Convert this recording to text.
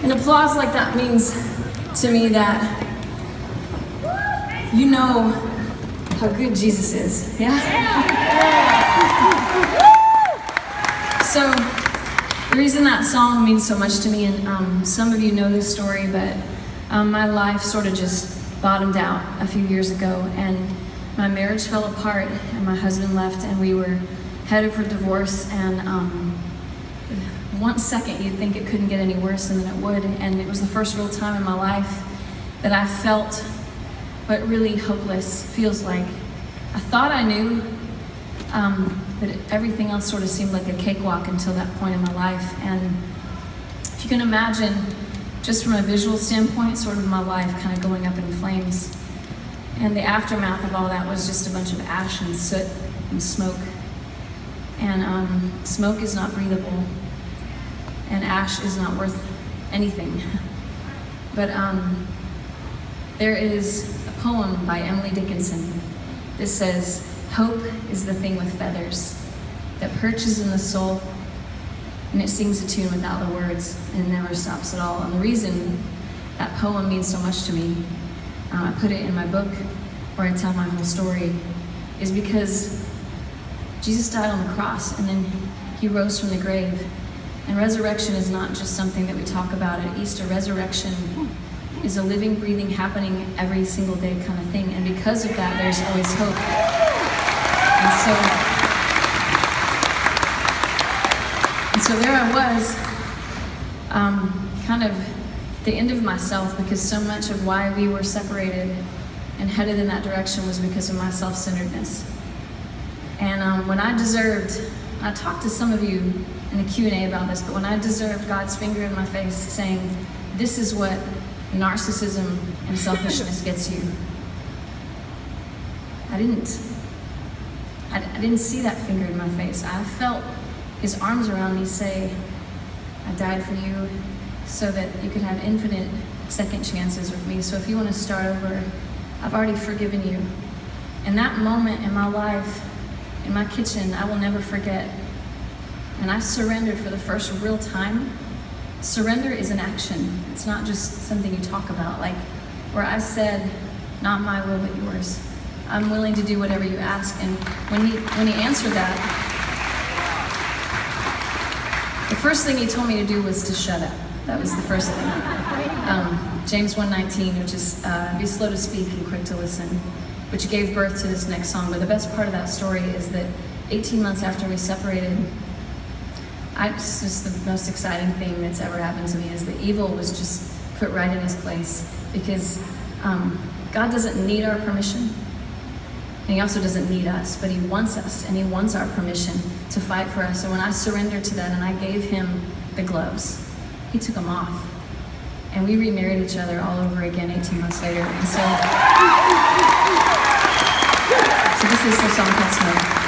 An applause like that means to me that you know how good Jesus is, yeah? So, the reason that song means so much to me, and some of you know this story, but my life sort of just bottomed out a few years ago, and my marriage fell apart, and my husband left, and we were headed for divorce, and 1 second you'd think it couldn't get any worse, and then it would, and it was the first real time in my life that I felt what really hopeless feels like. I thought I knew, but everything else sort of seemed like a cakewalk until that point in my life. And if you can imagine, just from a visual standpoint, sort of my life kind of going up in flames. And the aftermath of all that was just a bunch of ash and soot and smoke. And smoke is not breathable, and ash is not worth anything. But there is a poem by Emily Dickinson that says, "Hope is the thing with feathers that perches in the soul, and it sings a tune without the words and never stops at all." And the reason that poem means so much to me, I put it in my book where I tell my whole story, is because Jesus died on the cross and then he rose from the grave. And resurrection is not just something that we talk about at Easter. Resurrection is a living, breathing, happening every single day kind of thing. And because of that, there's always hope. And so there I was, kind of the end of myself, because so much of why we were separated and headed in that direction was because of my self-centeredness. And when I deserved, I talked to some of you in a Q&A about this, but when I deserved God's finger in my face saying, this is what narcissism and selfishness gets you, I didn't see that finger in my face. I felt his arms around me say, I died for you so that you could have infinite second chances with me. So if you want to start over, I've already forgiven you. And that moment in my life, in my kitchen, I will never forget. And I surrendered for the first real time. Surrender is an action. It's not just something you talk about. Like where I said, not my will, but yours. I'm willing to do whatever you ask. And when he answered that, the first thing he told me to do was to shut up. That was the first thing. James 1:19, which is be slow to speak and quick to listen, which gave birth to this next song. But the best part of that story is that 18 months after we separated, it's just the most exciting thing that's ever happened to me, is the evil was just put right in his place. Because God doesn't need our permission, and he also doesn't need us, but he wants us, and he wants our permission to fight for us. So when I surrendered to that and I gave him the gloves, he took them off. And we remarried each other all over again 18 months later. And so this is the song called Smoke.